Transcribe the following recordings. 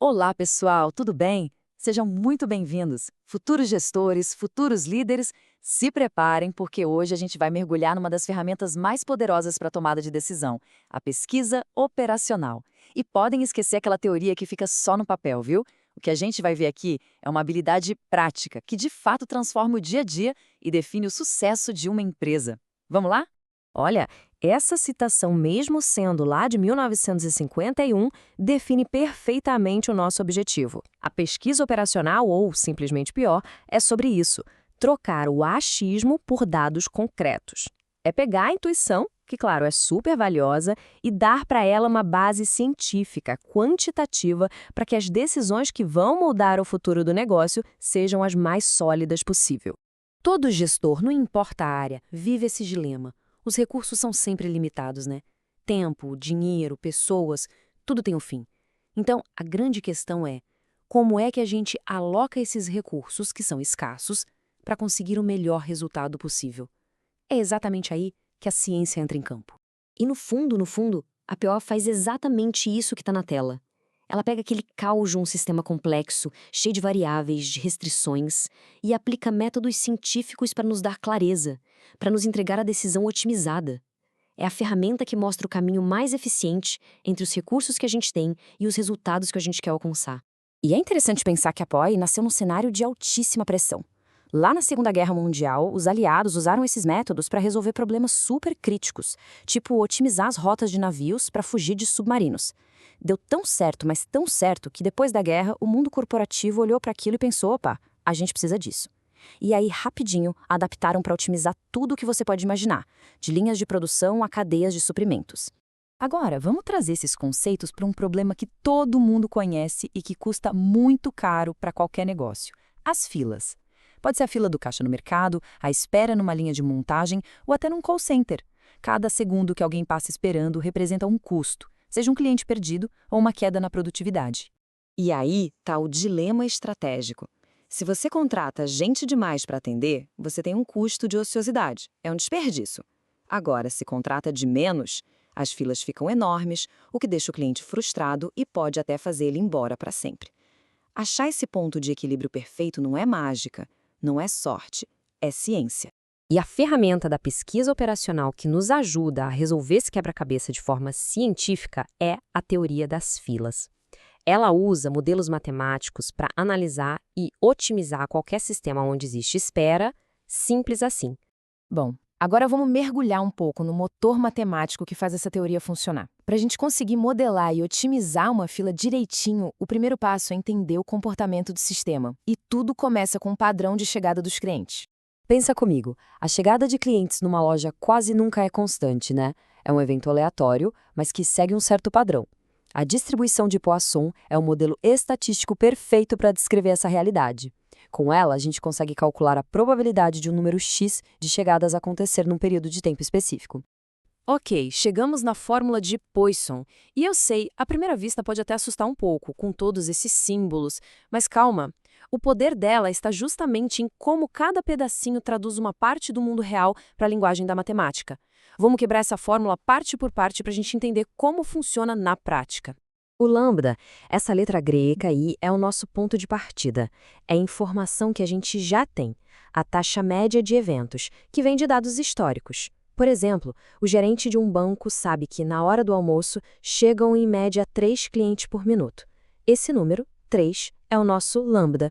Olá, pessoal, tudo bem? Sejam muito bem-vindos. Futuros gestores, futuros líderes, se preparem porque hoje a gente vai mergulhar numa das ferramentas mais poderosas para a tomada de decisão, a pesquisa operacional. E podem esquecer aquela teoria que fica só no papel, viu? O que a gente vai ver aqui é uma habilidade prática que de fato transforma o dia a dia e define o sucesso de uma empresa. Vamos lá? Olha, essa citação, mesmo sendo lá de 1951, define perfeitamente o nosso objetivo. A pesquisa operacional, ou simplesmente pior, é sobre isso: trocar o achismo por dados concretos. É pegar a intuição, que, claro, é super valiosa, e dar para ela uma base científica, quantitativa, para que as decisões que vão moldar o futuro do negócio sejam as mais sólidas possível. Todo gestor, não importa a área, vive esse dilema. Os recursos são sempre limitados, né? Tempo, dinheiro, pessoas, tudo tem um fim. Então, a grande questão é: como é que a gente aloca esses recursos, que são escassos, para conseguir o melhor resultado possível? É exatamente aí que a ciência entra em campo. E no fundo, a PO faz exatamente isso que está na tela. Ela pega aquele caos de um sistema complexo, cheio de variáveis, de restrições, e aplica métodos científicos para nos dar clareza, para nos entregar a decisão otimizada. É a ferramenta que mostra o caminho mais eficiente entre os recursos que a gente tem e os resultados que a gente quer alcançar. E é interessante pensar que a POI nasceu num cenário de altíssima pressão. Lá na Segunda Guerra Mundial, os aliados usaram esses métodos para resolver problemas super críticos, tipo otimizar as rotas de navios para fugir de submarinos. Deu tão certo, mas tão certo, que depois da guerra, o mundo corporativo olhou para aquilo e pensou: opa, a gente precisa disso. E aí, rapidinho, adaptaram para otimizar tudo o que você pode imaginar, de linhas de produção a cadeias de suprimentos. Agora, vamos trazer esses conceitos para um problema que todo mundo conhece e que custa muito caro para qualquer negócio: as filas. Pode ser a fila do caixa no mercado, a espera numa linha de montagem ou até num call center. Cada segundo que alguém passa esperando representa um custo, seja um cliente perdido ou uma queda na produtividade. E aí está o dilema estratégico. Se você contrata gente demais para atender, você tem um custo de ociosidade, é um desperdício. Agora, se contrata de menos, as filas ficam enormes, o que deixa o cliente frustrado e pode até fazer ele ir embora para sempre. Achar esse ponto de equilíbrio perfeito não é mágica, não é sorte, é ciência. E a ferramenta da pesquisa operacional que nos ajuda a resolver esse quebra-cabeça de forma científica é a teoria das filas. Ela usa modelos matemáticos para analisar e otimizar qualquer sistema onde existe espera, simples assim. Bom, agora vamos mergulhar um pouco no motor matemático que faz essa teoria funcionar. Para a gente conseguir modelar e otimizar uma fila direitinho, o primeiro passo é entender o comportamento do sistema. E tudo começa com o padrão de chegada dos clientes. Pensa comigo, a chegada de clientes numa loja quase nunca é constante, né? É um evento aleatório, mas que segue um certo padrão. A distribuição de Poisson é o modelo estatístico perfeito para descrever essa realidade. Com ela, a gente consegue calcular a probabilidade de um número X de chegadas acontecer num período de tempo específico. Ok, chegamos na fórmula de Poisson. E eu sei, à primeira vista pode até assustar um pouco, com todos esses símbolos. Mas calma, o poder dela está justamente em como cada pedacinho traduz uma parte do mundo real para a linguagem da matemática. Vamos quebrar essa fórmula parte por parte para a gente entender como funciona na prática. O lambda, essa letra grega aí, é o nosso ponto de partida. É a informação que a gente já tem, a taxa média de eventos, que vem de dados históricos. Por exemplo, o gerente de um banco sabe que na hora do almoço chegam em média 3 clientes por minuto. Esse número, 3, é o nosso lambda.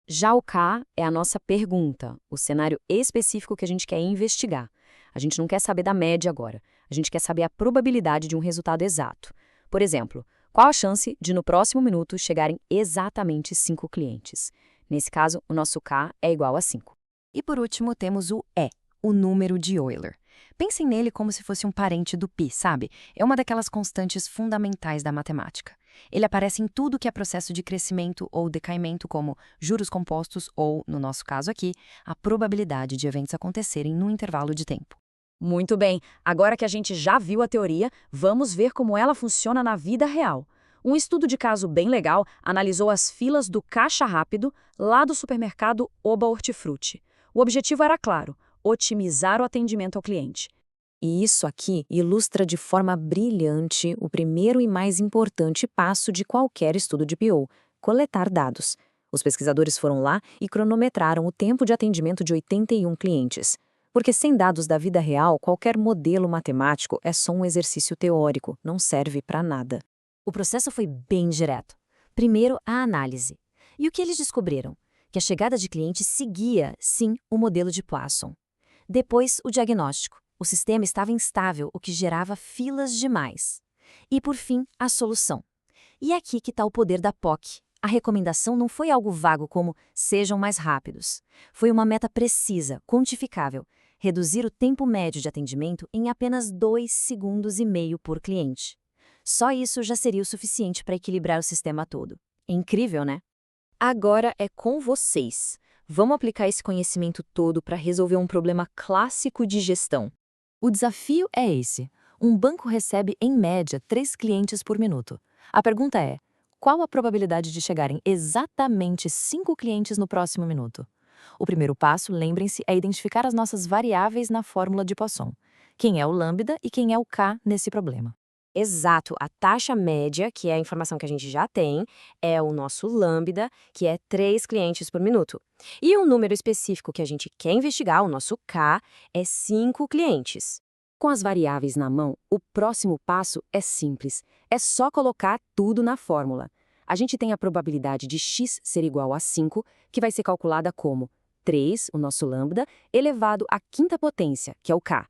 Já o K é a nossa pergunta, o cenário específico que a gente quer investigar. A gente não quer saber da média agora, a gente quer saber a probabilidade de um resultado exato. Por exemplo, qual a chance de no próximo minuto chegarem exatamente 5 clientes? Nesse caso, o nosso K é igual a 5. E por último, temos o E, o número de Euler. Pensem nele como se fosse um parente do π, sabe? É uma daquelas constantes fundamentais da matemática. Ele aparece em tudo que é processo de crescimento ou decaimento, como juros compostos ou, no nosso caso aqui, a probabilidade de eventos acontecerem num intervalo de tempo. Muito bem, agora que a gente já viu a teoria, vamos ver como ela funciona na vida real. Um estudo de caso bem legal analisou as filas do caixa rápido lá do supermercado Oba Hortifruti. O objetivo era claro: otimizar o atendimento ao cliente. E isso aqui ilustra de forma brilhante o primeiro e mais importante passo de qualquer estudo de PO: coletar dados. Os pesquisadores foram lá e cronometraram o tempo de atendimento de 81 clientes. Porque sem dados da vida real, qualquer modelo matemático é só um exercício teórico, não serve para nada. O processo foi bem direto. Primeiro, a análise. E o que eles descobriram? Que a chegada de clientes seguia, sim, o modelo de Poisson. Depois, o diagnóstico. O sistema estava instável, o que gerava filas demais. E, por fim, a solução. E é aqui que está o poder da POC. A recomendação não foi algo vago como sejam mais rápidos. Foi uma meta precisa, quantificável. Reduzir o tempo médio de atendimento em apenas 2,5 segundos por cliente. Só isso já seria o suficiente para equilibrar o sistema todo. Incrível, né? Agora é com vocês. Vamos aplicar esse conhecimento todo para resolver um problema clássico de gestão. O desafio é esse. Um banco recebe, em média, 3 clientes por minuto. A pergunta é: qual a probabilidade de chegarem exatamente 5 clientes no próximo minuto? O primeiro passo, lembrem-se, é identificar as nossas variáveis na fórmula de Poisson. Quem é o lambda e quem é o K nesse problema? Exato, a taxa média, que é a informação que a gente já tem, é o nosso lambda, que é 3 clientes por minuto. E o número específico que a gente quer investigar, o nosso K, é 5 clientes. Com as variáveis na mão, o próximo passo é simples. É só colocar tudo na fórmula. A gente tem a probabilidade de x ser igual a 5, que vai ser calculada como 3, o nosso lambda, elevado à quinta potência, que é o K,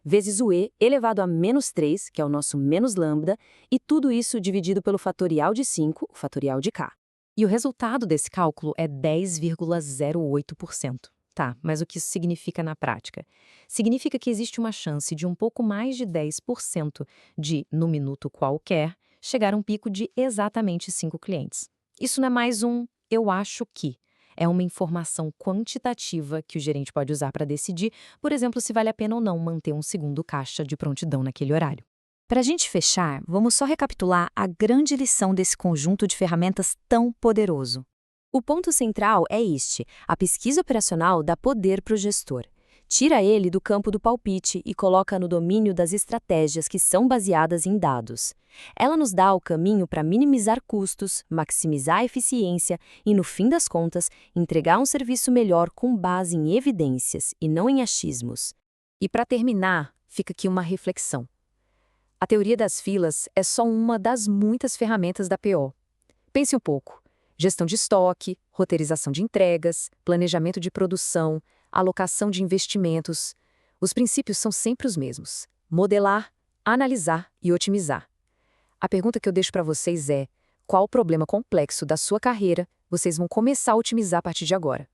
vezes o e elevado a menos 3, que é o nosso menos lambda, e tudo isso dividido pelo fatorial de 5, o fatorial de K. E o resultado desse cálculo é 10,08%. Tá, mas o que isso significa na prática? Significa que existe uma chance de um pouco mais de 10% de, no minuto qualquer, chegar a um pico de exatamente 5 clientes. Isso não é mais um "eu acho que". É uma informação quantitativa que o gerente pode usar para decidir, por exemplo, se vale a pena ou não manter um segundo caixa de prontidão naquele horário. Para a gente fechar, vamos só recapitular a grande lição desse conjunto de ferramentas tão poderoso. O ponto central é este: a pesquisa operacional dá poder para o gestor. Tira ele do campo do palpite e coloca no domínio das estratégias que são baseadas em dados. Ela nos dá o caminho para minimizar custos, maximizar a eficiência e, no fim das contas, entregar um serviço melhor com base em evidências e não em achismos. E para terminar, fica aqui uma reflexão. A teoria das filas é só uma das muitas ferramentas da PO. Pense um pouco. Gestão de estoque, roteirização de entregas, planejamento de produção, alocação de investimentos. Os princípios são sempre os mesmos: modelar, analisar e otimizar. A pergunta que eu deixo para vocês é: qual o problema complexo da sua carreira vocês vão começar a otimizar a partir de agora?